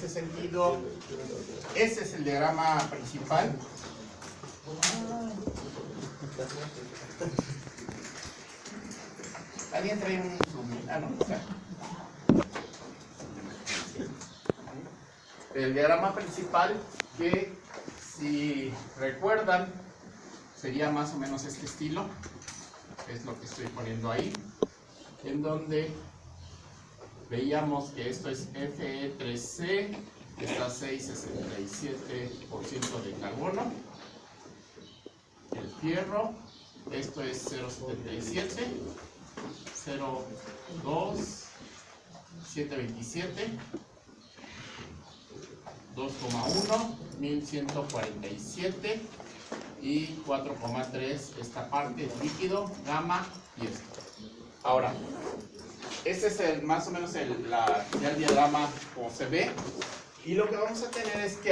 ese sentido, ese es el diagrama principal. ¿Alguien trae un zoom? Ah, no. El diagrama principal, que si recuerdan sería más o menos este estilo, es lo que estoy poniendo ahí, en donde veíamos que esto es Fe3C, que está a 6,67% de carbono. El fierro, esto es 0,77, 0,2,727, 2,1, 1147 y 4,3 esta parte líquido, gamma y esto. Ahora, este es más o menos el diagrama como se ve, y lo que vamos a tener es que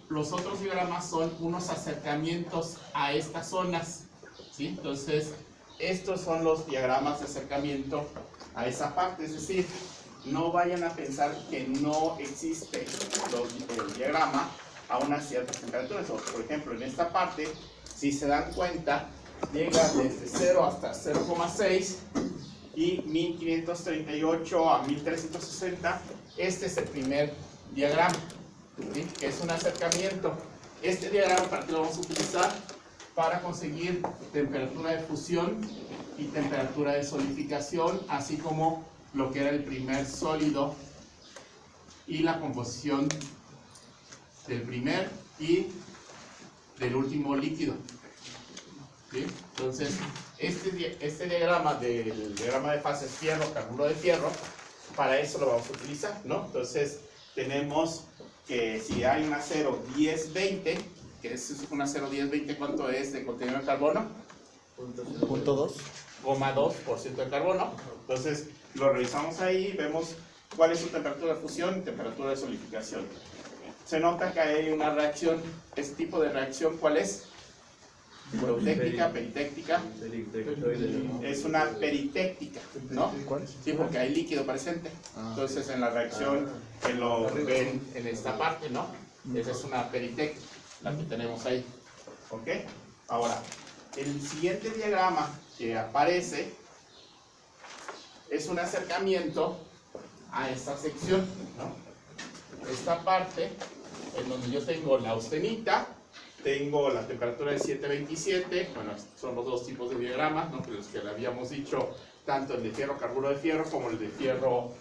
los otros diagramas son unos acercamientos a estas zonas, ¿sí? Entonces, estos son los diagramas de acercamiento a esa parte, es decir, no vayan a pensar que no existe el diagrama a unas ciertas temperaturas. Por ejemplo, en esta parte, si se dan cuenta, llega desde 0 hasta 0,6 y 1538 a 1360. Este es el primer diagrama, ¿sí? Que es un acercamiento. Este diagrama, ¿para qué lo vamos a utilizar? Para conseguir temperatura de fusión y temperatura de solidificación, así como lo que era el primer sólido y la composición del primer y del último líquido, ¿sí? Entonces, este diagrama del diagrama de fases fierro, carburo de fierro, para eso lo vamos a utilizar, ¿no? Entonces, tenemos que si hay un acero 10-20, que es un acero 10-20, ¿cuánto es de contenido de carbono? 0,2% de carbono. Entonces, lo revisamos ahí, vemos cuál es su temperatura de fusión y temperatura de solidificación. Se nota que hay una reacción, este tipo de reacción, ¿cuál es? Eutéctica, peritéctica. Es una peritéctica, ¿no? Sí, porque hay líquido presente. Entonces, en la reacción, que lo ven en esta parte, ¿no? Esa es una peritéctica, la que tenemos ahí. ¿Ok? Ahora, el siguiente diagrama que aparece es un acercamiento a esta sección, ¿no? Esta parte en donde yo tengo la austenita, tengo la temperatura de 727, bueno, son los dos tipos de diagramas, ¿no? Los que le habíamos dicho, tanto el de fierro, carburo de fierro, como el de fierro,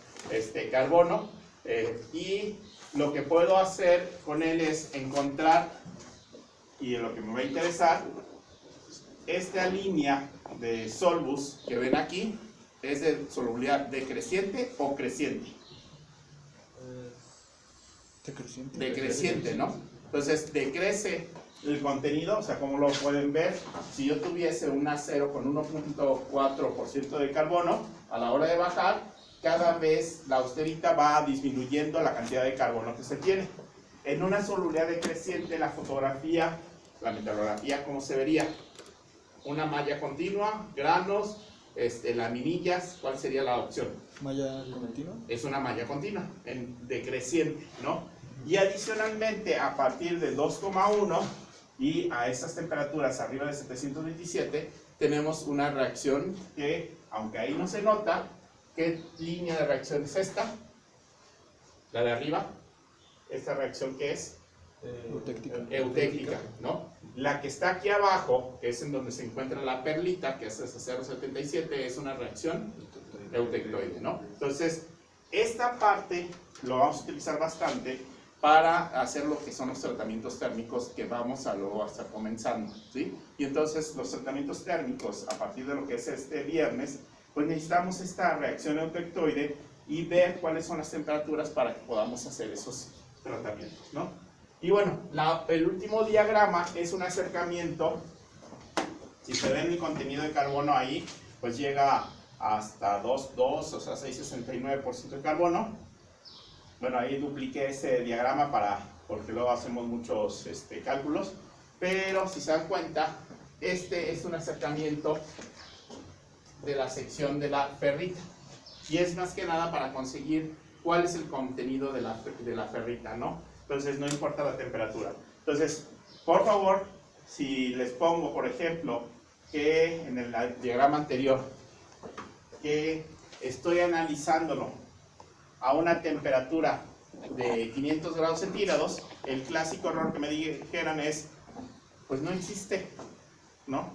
carbono, y lo que puedo hacer con él es encontrar, y en lo que me va a interesar, esta línea de solvus que ven aquí, ¿es de solubilidad decreciente o creciente? Decreciente, ¿no? Entonces, decrece el contenido, o sea, como lo pueden ver, si yo tuviese un acero con 1.4% de carbono, a la hora de bajar, cada vez la austerita va disminuyendo la cantidad de carbono que se tiene. En una solubilidad decreciente, la fotografía, la metalografía, ¿cómo se vería? Una malla continua, granos, laminillas. ¿Cuál sería la opción? ¿Malla continua? Es una malla continua, decreciente, ¿no? Y adicionalmente, a partir de 2,1 y a estas temperaturas arriba de 727, tenemos una reacción que, aunque ahí no se nota, ¿qué línea de reacción es esta? La de arriba. ¿Esta reacción qué es? Eutéctica, ¿no? La que está aquí abajo, que es en donde se encuentra la perlita, que es ese 0,77, es una reacción eutectoide, ¿no? Entonces, esta parte lo vamos a utilizar bastante para hacer lo que son los tratamientos térmicos que vamos a luego estar comenzando, ¿sí? Y entonces, los tratamientos térmicos, a partir de lo que es este viernes, pues necesitamos esta reacción eutectoide y ver cuáles son las temperaturas para que podamos hacer esos tratamientos, ¿no? Y bueno, el último diagrama es un acercamiento. Si se ven el contenido de carbono ahí, pues llega hasta 2,2, o sea, 6,69% de carbono. Bueno, ahí dupliqué ese diagrama porque luego hacemos muchos cálculos. Pero si se dan cuenta, este es un acercamiento de la sección de la ferrita. Y es más que nada para conseguir cuál es el contenido de la ferrita, ¿no? Entonces no importa la temperatura. Entonces, por favor, si les pongo, por ejemplo, que en el diagrama anterior, que estoy analizándolo a una temperatura de 500 grados centígrados, el clásico error que me dijeran es, pues no existe, ¿no?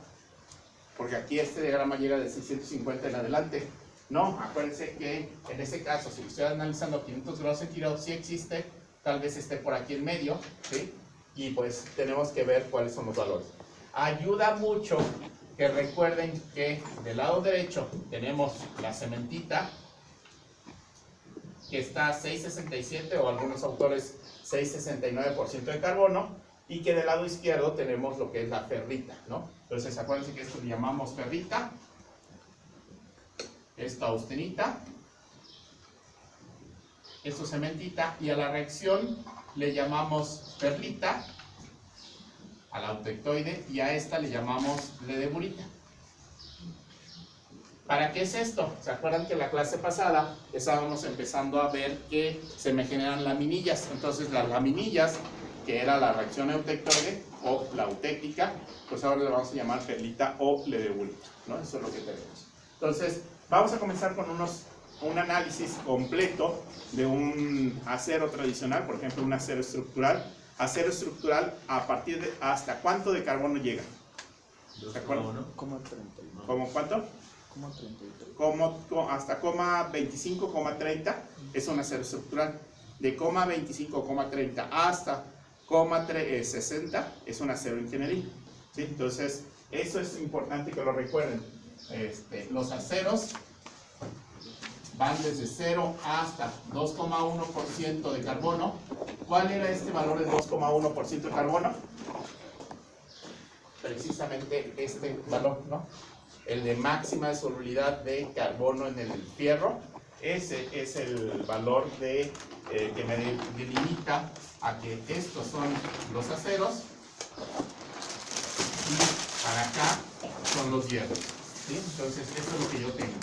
Porque aquí este diagrama llega de 650 en adelante. No, acuérdense que en ese caso, si estoy analizando a 500 grados centígrados, sí existe, tal vez esté por aquí en medio, ¿sí? Y pues tenemos que ver cuáles son los valores. Ayuda mucho que recuerden que del lado derecho tenemos la cementita, que está a 6,67 o algunos autores 6,69% de carbono, y que del lado izquierdo tenemos lo que es la ferrita, ¿no? Entonces acuérdense que esto le llamamos ferrita, esto austenita, esto cementita, y a la reacción le llamamos perlita, al autectoide, y a esta le llamamos ledeburita. ¿Para qué es esto? ¿Se acuerdan que en la clase pasada estábamos empezando a ver que se me generan laminillas? Entonces las laminillas, que era la reacción eutectoide o la eutéctica, pues ahora le vamos a llamar perlita o ledeburita, ¿no? Eso es lo que tenemos. Entonces vamos a comenzar con un análisis completo de un acero tradicional, por ejemplo un acero estructural. Acero estructural, a partir de ¿hasta cuánto de carbono llega? ¿Se acuerdan? ¿Cómo cuánto? Hasta 25,30 es un acero estructural. De 25,30 hasta 60 es un acero ingenieril, ¿sí? Entonces eso es importante que lo recuerden. Los aceros van desde 0 hasta 2,1% de carbono. ¿Cuál era este valor de 2,1% de carbono? Precisamente este valor, ¿no? El de máxima solubilidad de carbono en el fierro. Ese es el valor que me delimita a que estos son los aceros y para acá son los hierros, ¿sí? Entonces esto es lo que yo tengo.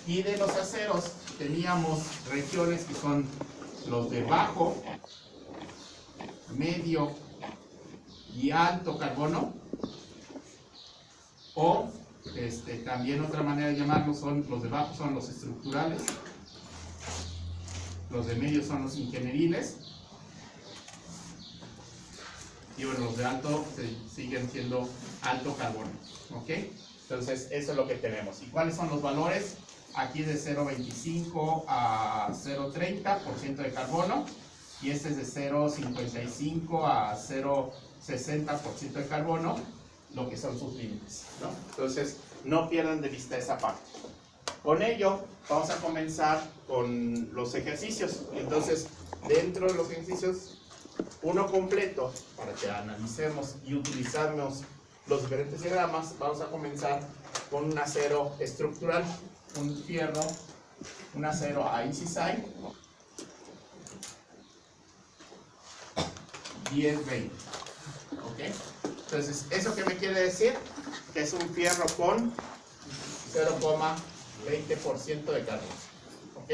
Y de los aceros teníamos regiones que son los de bajo, medio y alto carbono, o también otra manera de llamarlos son los de bajo son los estructurales, los de medio son los ingenieriles, y bueno, los de alto siguen siendo alto carbono, ¿ok? Entonces eso es lo que tenemos. ¿Y cuáles son los valores? Aquí de 0,25 a 0,30% de carbono, y este es de 0,55 a 0,60% de carbono, lo que son sus límites, ¿no? Entonces no pierdan de vista esa parte. Con ello vamos a comenzar con los ejercicios. Entonces dentro de los ejercicios, uno completo para que analicemos y utilizamos los diferentes diagramas, vamos a comenzar con un acero estructural, un fierro, un acero inciside 10-20, ¿ok? Entonces, ¿eso qué me quiere decir? Que es un fierro con 0,20% de carbono, ¿ok?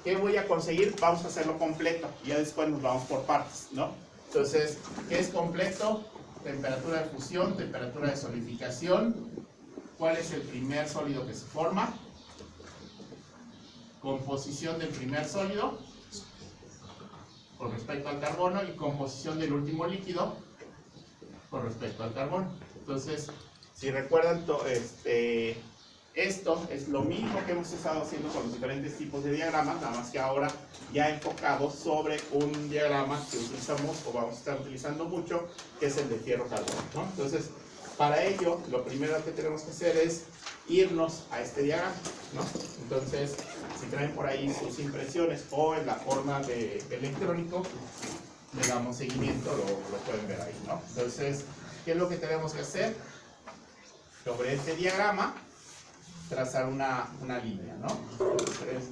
¿Qué voy a conseguir? Vamos a hacerlo completo y ya después nos vamos por partes, ¿no? Entonces, ¿qué es completo? Temperatura de fusión, temperatura de solidificación. ¿Cuál es el primer sólido que se forma? Composición del primer sólido con respecto al carbono y composición del último líquido con respecto al carbono. Entonces, si recuerdan, esto es lo mismo que hemos estado haciendo con los diferentes tipos de diagramas, nada más que ahora ya enfocado sobre un diagrama que utilizamos o vamos a estar utilizando mucho, que es el de fierro-carbono, ¿no? Entonces, para ello, lo primero que tenemos que hacer es irnos a este diagrama, ¿no? Entonces, si traen por ahí sus impresiones o en la forma de electrónico, le damos seguimiento, lo pueden ver ahí, ¿no? Entonces, ¿qué es lo que tenemos que hacer? Sobre este diagrama, trazar una línea, ¿no? Entonces,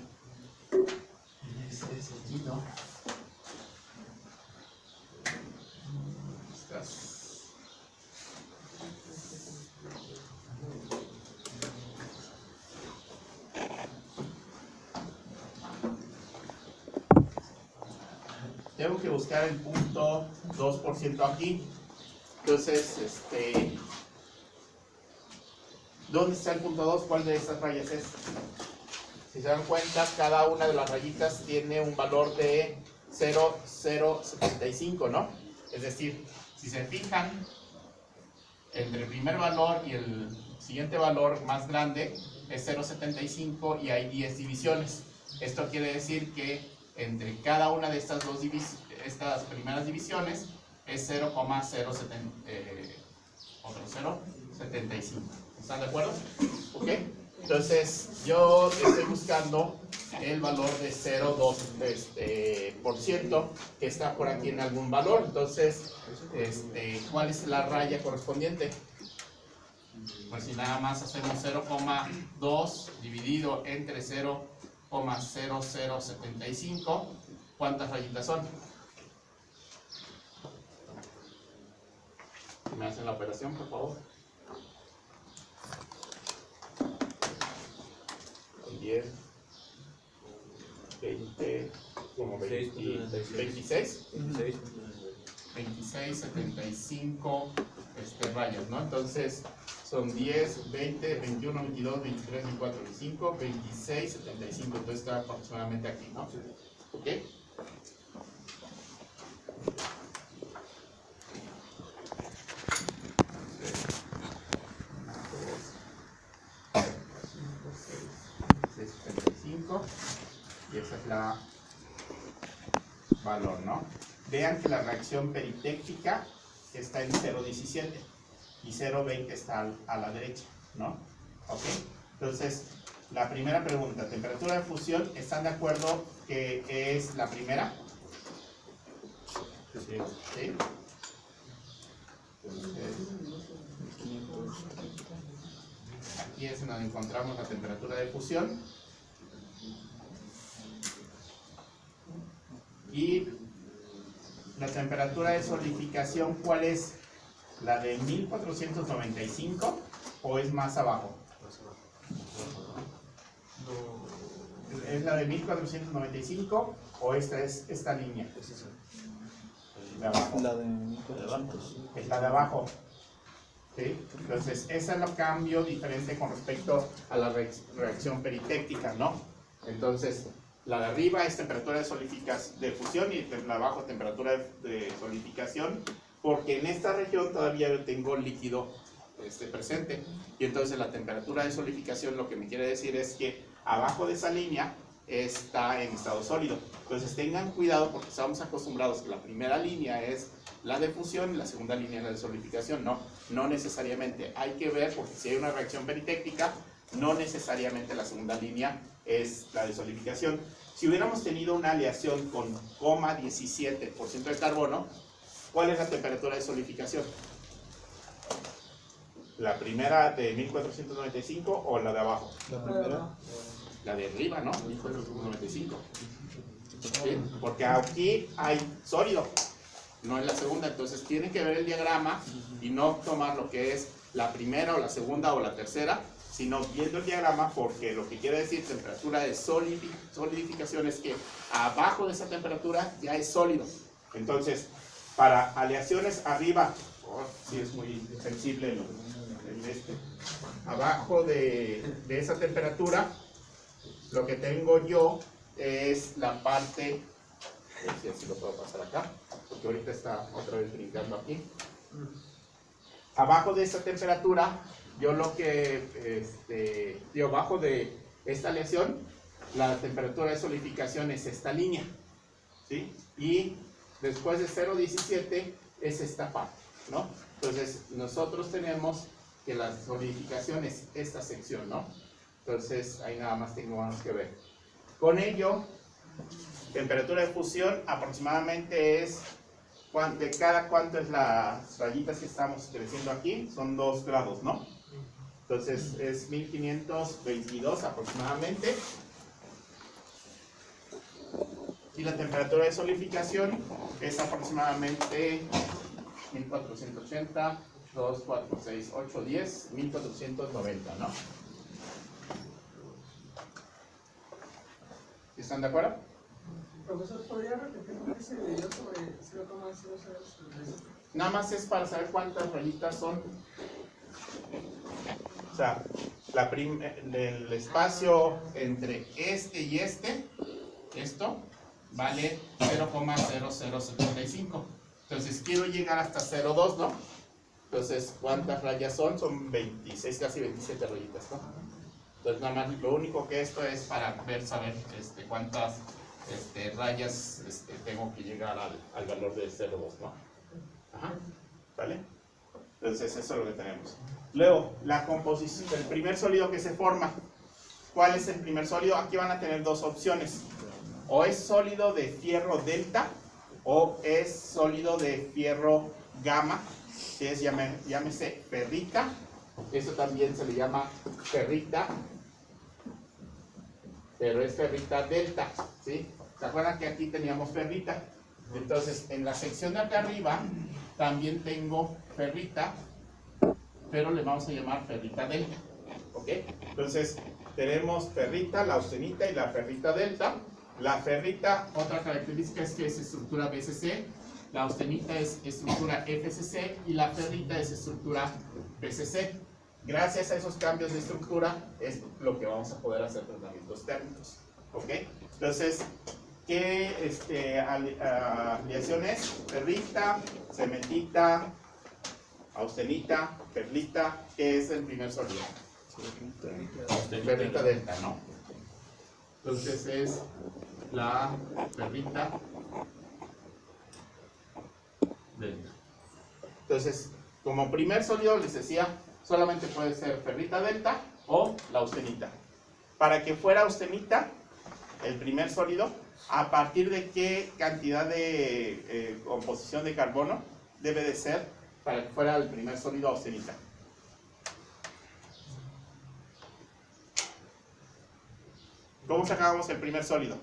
aquí, ¿no? tengo que buscar el punto 2% aquí. Entonces, ¿dónde está el punto 2? ¿Cuál de estas rayas es? Si se dan cuenta, cada una de las rayitas tiene un valor de 0,075, ¿no? Es decir, si se fijan, entre el primer valor y el siguiente valor más grande es 0,75 y hay 10 divisiones. Esto quiere decir que entre cada una de estas estas primeras divisiones es 0,075. ¿Están de acuerdo? ¿Ok? Entonces, yo estoy buscando el valor de 0,2% que está por aquí en algún valor. Entonces, ¿cuál es la raya correspondiente? Pues si nada más hacemos 0,2 dividido entre 0,0075, ¿cuántas rayitas son? ¿Me hacen la operación, por favor? 10, 20, como 26, 75 rayas, ¿no? Entonces son 10, 20, 21, 22, 23, 24, 25, 26, 75. Entonces está aproximadamente aquí, ¿no? ¿Ok? Y esa es la valor, ¿no? Vean que la reacción peritéctica está en 0,17 y 0,20 está a la derecha, ¿no? ¿Ok? Entonces, la primera pregunta, temperatura de fusión, ¿están de acuerdo que es la primera? Sí. ¿Sí? Entonces, aquí es donde encontramos la temperatura de fusión. Y la temperatura de solidificación, ¿cuál es? ¿La de 1495 o es más abajo? ¿Es la de 1495 o esta es esta línea? De abajo. La de 1400. Es la de abajo. ¿Sí? Entonces, ese es el cambio diferente con respecto a la reacción peritéctica, ¿no? Entonces, la de arriba es temperatura de fusión y la de abajo temperatura de solidificación, porque en esta región todavía yo tengo líquido presente. Y entonces la temperatura de solidificación lo que me quiere decir es que abajo de esa línea está en estado sólido. Entonces tengan cuidado porque estamos acostumbrados que la primera línea es la de fusión y la segunda línea es la de solidificación. No necesariamente. Hay que ver porque si hay una reacción peritéctica, no necesariamente la segunda línea es la de solidificación. Si hubiéramos tenido una aleación con 0,17% de carbono, ¿cuál es la temperatura de solidificación? ¿La primera de 1495 o la de abajo? La primera. La de arriba, ¿no? 1495. ¿Sí? Porque aquí hay sólido, no en la segunda. Entonces tienen que ver el diagrama y no tomar lo que es la primera o la segunda o la tercera, sino viendo el diagrama, porque lo que quiere decir temperatura de solidificación es que abajo de esa temperatura ya es sólido. Entonces, para aleaciones arriba, sí es muy sensible abajo de esa temperatura, lo que tengo yo es la parte, a ver si así lo puedo pasar acá, porque ahorita está otra vez brincando aquí. Abajo de esa temperatura, yo lo que, abajo de esta aleación, la temperatura de solidificación es esta línea, ¿sí? Y después de 0,17 es esta parte, ¿no? Entonces, nosotros tenemos que la solidificación es esta sección, ¿no? Entonces, ahí nada más tenemos que ver. Con ello, temperatura de fusión aproximadamente es, de cada cuánto es las rayitas que estamos creciendo aquí, son 2 grados, ¿no? Entonces, es 1522 aproximadamente. Y la temperatura de solidificación es aproximadamente 1480, 2, 4, 6, 8, 10, 1490, ¿no? ¿Están de acuerdo? Profesor, ¿podría repetir lo que se dio sobre 0,00? Nada más es para saber cuántas rayitas son. O sea, el espacio entre este y esto vale 0,0075. Entonces quiero llegar hasta 0,2, ¿no? Entonces, ¿cuántas rayas son? Son 26, casi 27 rayitas, ¿no? Entonces, nada más, lo único que esto es para saber cuántas rayas tengo que llegar al valor de 0,2, ¿no? Ajá, ¿vale? Entonces, eso es lo que tenemos. Luego, la composición del primer sólido que se forma. ¿Cuál es el primer sólido? Aquí van a tener dos opciones. O es sólido de fierro delta o es sólido de fierro gamma, que es, llámese ferrita. Eso también se le llama ferrita, pero es ferrita delta, ¿sí? ¿Se acuerdan que aquí teníamos ferrita? Entonces, en la sección de acá arriba también tengo ferrita, pero le vamos a llamar ferrita delta, ¿ok? Entonces, tenemos ferrita, la austenita y la ferrita delta. La ferrita, otra característica es que es estructura BCC, la austenita es estructura FCC y la ferrita es estructura BCC. Gracias a esos cambios de estructura es lo que vamos a poder hacer tratamientos térmicos, ¿ok? Entonces, ¿qué aleación es? Ferrita, cementita, austenita, perlita. ¿Qué es el primer sólido? Ferrita delta, ¿no? Entonces es la ferrita delta. Entonces, como primer sólido les decía, solamente puede ser ferrita delta o la austenita. Para que fuera austenita, el primer sólido, ¿a partir de qué cantidad de composición de carbono debe de ser para que fuera el primer sólido austenita? ¿Cómo sacábamos el primer sólido?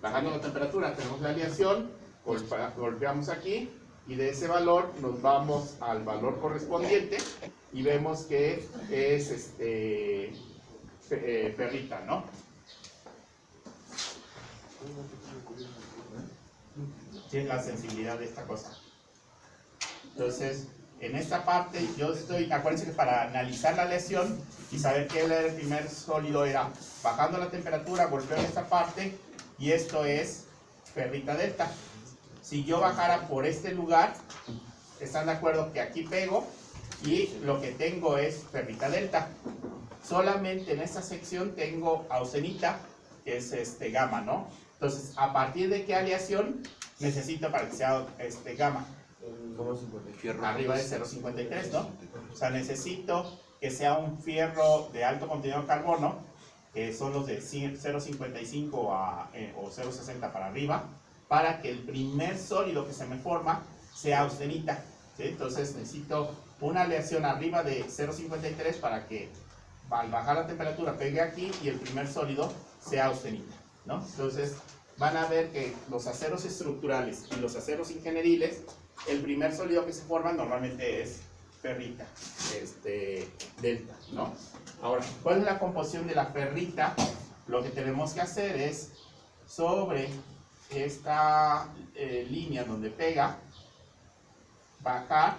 Bajando la temperatura, tenemos la aleación, golpeamos aquí y de ese valor nos vamos al valor correspondiente y vemos que es ferrita, ¿no? Tiene la sensibilidad de esta cosa. Entonces, en esta parte, acuérdense que para analizar la aleación y saber qué era el primer sólido era bajando la temperatura, golpeo esta parte y esto es ferrita delta. Si yo bajara por este lugar, ¿están de acuerdo que aquí pego y lo que tengo es ferrita delta? Solamente en esta sección tengo austenita, que es gamma, ¿no? Entonces, ¿a partir de qué aleación necesito para que sea gamma? Arriba de 0,53, ¿no? O sea, necesito que sea un fierro de alto contenido de carbono, que son los de 0,55 o 0,60 para arriba, para que el primer sólido que se me forma sea austenita, ¿sí? Entonces necesito una aleación arriba de 0,53 para que al bajar la temperatura pegue aquí y el primer sólido sea austenita, ¿no? Entonces van a ver que los aceros estructurales y los aceros ingenieriles, el primer sólido que se forma normalmente es ferrita delta, ¿no? Ahora, ¿cuál es la composición de la ferrita? Lo que tenemos que hacer es sobre esta línea donde pega, bajar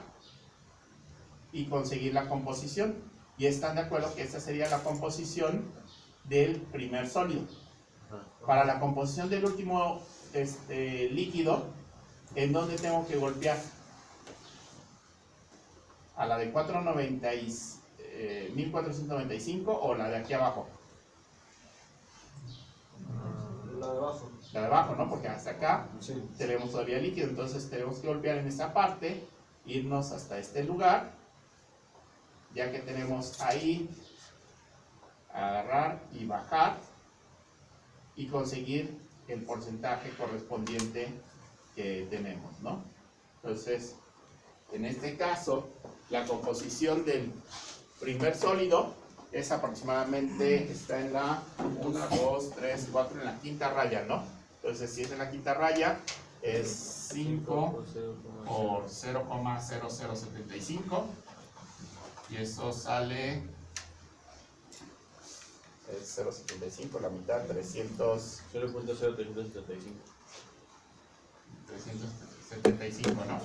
y conseguir la composición. Y están de acuerdo que esta sería la composición del primer sólido. Para la composición del último líquido, ¿en dónde tengo que golpear? ¿A la de 1495 o la de aquí abajo? La de abajo. La de abajo, ¿no? Porque hasta acá Sí. tenemos todavía líquido, entonces tenemos que golpear en esta parte, irnos hasta este lugar, ya que tenemos ahí, agarrar y bajar y conseguir el porcentaje correspondiente que tenemos, ¿no? Entonces, en este caso, la composición del primer sólido es aproximadamente, está en la 1, 2, 3, 4, en la quinta raya, ¿no? Entonces, si es en la quinta raya, es 5 por 0,0075 y eso sale es 0.75, la mitad, 300. 0.0375. 375, ¿no?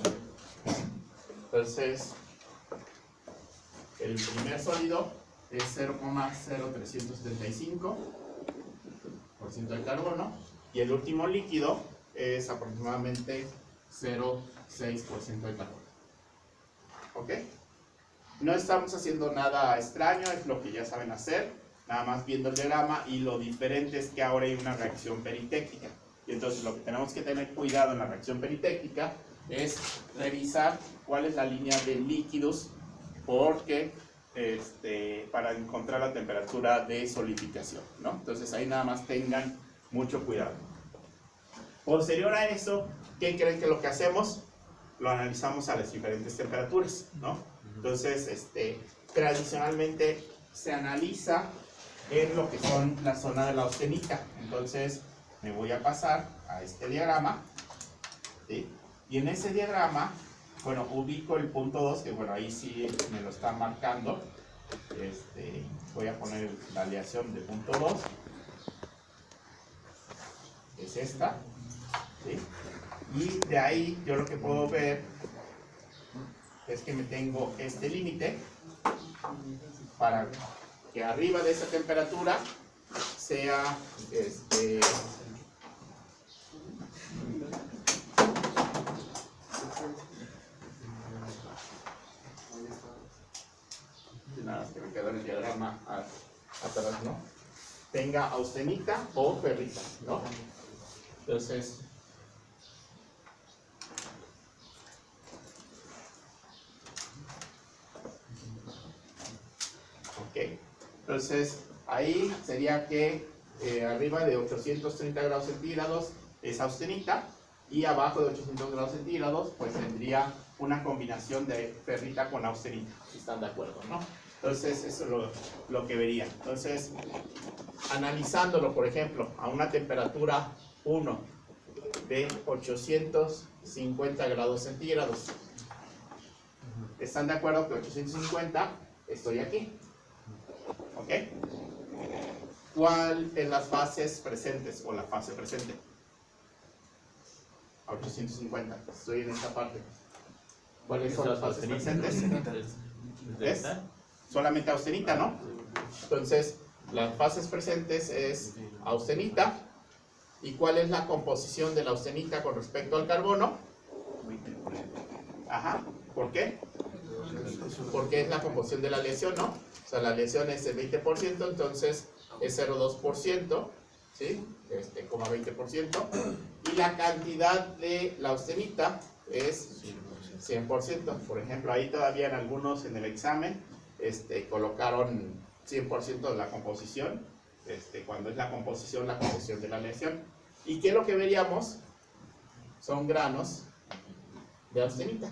Entonces, el primer sólido es 0,0375% de carbono y el último líquido es aproximadamente 0,6% de carbono. ¿Ok? No estamos haciendo nada extraño, es lo que ya saben hacer, nada más viendo el diagrama, y lo diferente es que ahora hay una reacción peritécnica. Y entonces lo que tenemos que tener cuidado en la reacción peritécnica es revisar cuál es la línea de líquidos, porque para encontrar la temperatura de solidificación, ¿no? Entonces ahí nada más tengan mucho cuidado. Posterior a eso, ¿qué creen que lo que hacemos? Lo analizamos a las diferentes temperaturas, ¿no? Entonces, tradicionalmente se analiza en lo que son la zona de la austenita. Entonces, me voy a pasar a este diagrama, ¿sí? Y en ese diagrama, bueno, ubico el punto 2, que bueno, ahí sí me lo está marcando. Voy a poner la aleación de punto 2. Es esta, ¿sí? Y de ahí yo lo que puedo ver es que me tengo este límite para que arriba de esa temperatura sea nada, que me quedó en el diagrama atrás, ¿no? Tenga austenita o ferrita, ¿no? Entonces, entonces ahí sería que arriba de 830 grados centígrados es austenita y abajo de 800 grados centígrados pues tendría una combinación de ferrita con austenita, si están de acuerdo, ¿no? Entonces eso es lo que vería. Entonces, analizándolo, por ejemplo, a una temperatura 1 de 850 grados centígrados, ¿están de acuerdo que 850 estoy aquí? ¿Ok? ¿Cuál es las fases presentes o la fase presente? A 850, estoy en esta parte. ¿Cuáles son las fases presentes? ¿Es? Solamente austenita, ¿no? Entonces, las fases presentes es austenita. ¿Y cuál es la composición de la austenita con respecto al carbono? Ajá, ¿por qué? Porque es la composición de la aleación, ¿no? O sea, la aleación es el 20%, entonces es 0,2%, ¿sí? 20%. Y la cantidad de la austenita es 100%. Por ejemplo, ahí todavía en algunos en el examen colocaron 100% de la composición, cuando es la composición de la aleación. ¿Y qué es lo que veríamos? Son granos de austenita,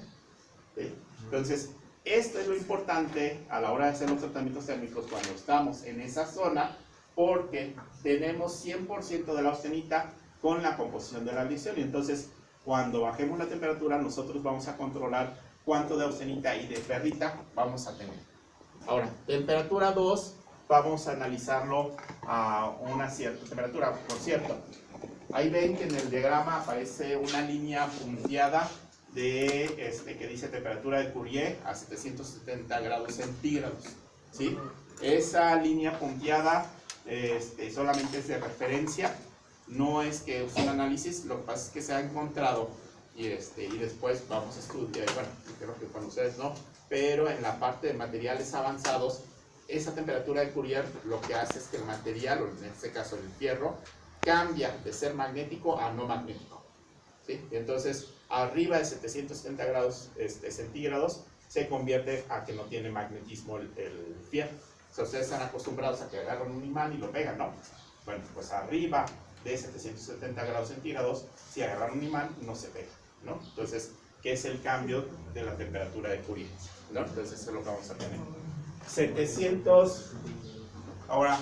¿sí? Entonces, esto es lo importante a la hora de hacer los tratamientos térmicos cuando estamos en esa zona, porque tenemos 100% de la austenita con la composición de la aleación, y entonces cuando bajemos la temperatura nosotros vamos a controlar cuánto de austenita y de ferrita vamos a tener. Ahora, temperatura 2, vamos a analizarlo a una cierta temperatura. Por cierto, ahí ven que en el diagrama aparece una línea punteada de que dice temperatura de Curie a 770 grados centígrados, ¿sí? Esa línea punteada solamente es de referencia, no es que use un análisis, lo que pasa es que se ha encontrado y después vamos a estudiar, bueno, creo que con ustedes no, pero en la parte de materiales avanzados, esa temperatura de Curie lo que hace es que el material, o en este caso el fierro, cambia de ser magnético a no magnético, ¿sí? Y entonces arriba de 770 grados centígrados se convierte a que no tiene magnetismo el fierro. O sea, ustedes están acostumbrados a que agarran un imán y lo pegan, ¿no? Bueno, pues arriba de 770 grados centígrados, si agarran un imán, no se pega, ¿no? Entonces, ¿qué es el cambio de la temperatura de Curie? ¿No? Entonces, eso es lo que vamos a tener. 700, ahora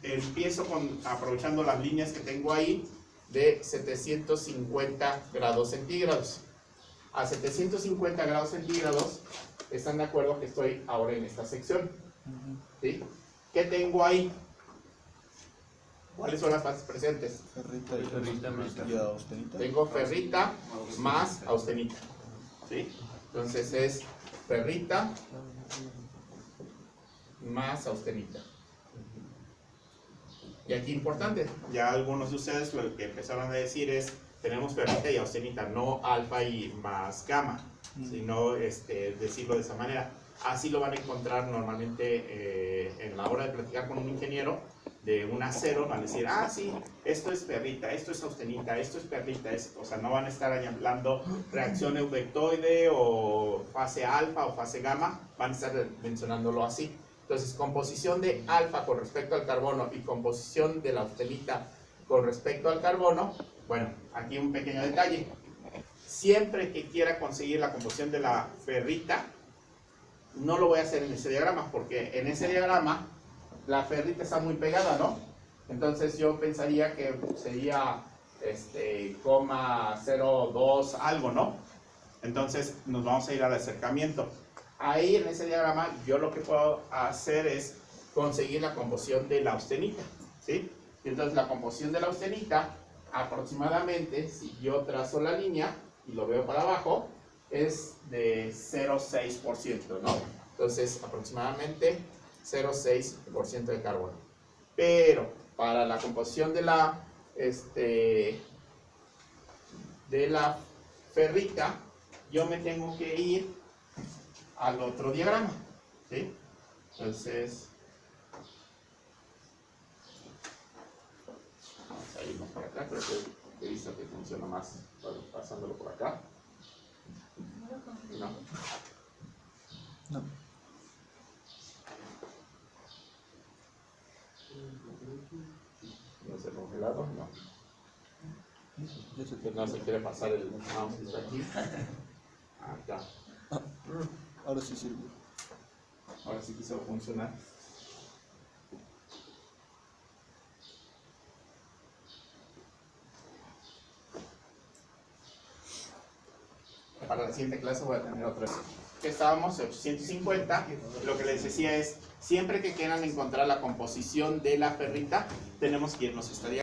empiezo aprovechando las líneas que tengo ahí, de 750 grados centígrados. A 750 grados centígrados, ¿están de acuerdo que estoy ahora en esta sección? ¿Sí? ¿Qué tengo ahí? ¿Cuáles son las fases presentes? Ferrita Ferrita y austenita. Tengo ferrita más austenita. ¿Sí? Entonces es ferrita más austenita. Y aquí importante, ya algunos de ustedes lo que empezaron a decir es, tenemos ferrita y austenita, no alfa y más gamma, sino decirlo de esa manera. Así lo van a encontrar normalmente en la hora de platicar con un ingeniero de un acero, van a decir, ah, sí, esto es ferrita, esto es austenita, esto es perlita, o sea, no van a estar hablando reacción eudectoide o fase alfa o fase gamma, van a estar mencionándolo así. Entonces, composición de alfa con respecto al carbono y composición de la austenita con respecto al carbono, bueno, aquí un pequeño detalle. Siempre que quiera conseguir la composición de la ferrita, no lo voy a hacer en ese diagrama, porque en ese diagrama la ferrita está muy pegada, ¿no? Entonces yo pensaría que sería 0,02 algo, ¿no? Entonces nos vamos a ir al acercamiento. Ahí en ese diagrama yo lo que puedo hacer es conseguir la composición de la austenita, ¿sí? Y entonces la composición de la austenita, aproximadamente, si yo trazo la línea y lo veo para abajo, es de 0,6%, ¿no? Entonces, aproximadamente 0,6% de carbono. Pero para la composición de la ferrita, yo me tengo que ir al otro diagrama, ¿sí? Entonces, vamos a irnos por acá, creo que he visto que funciona más pasándolo por acá. No. No. ¿No se congelado? No. Ya se Que no se quiere pasar el mouse aquí. Acá. Ahora sí sirve. Ahora sí quiso funcionar. Para la siguiente clase voy a tener otra. Que estábamos en 850. Lo que les decía es, siempre que quieran encontrar la composición de la ferrita, tenemos que irnos a esta diagrama.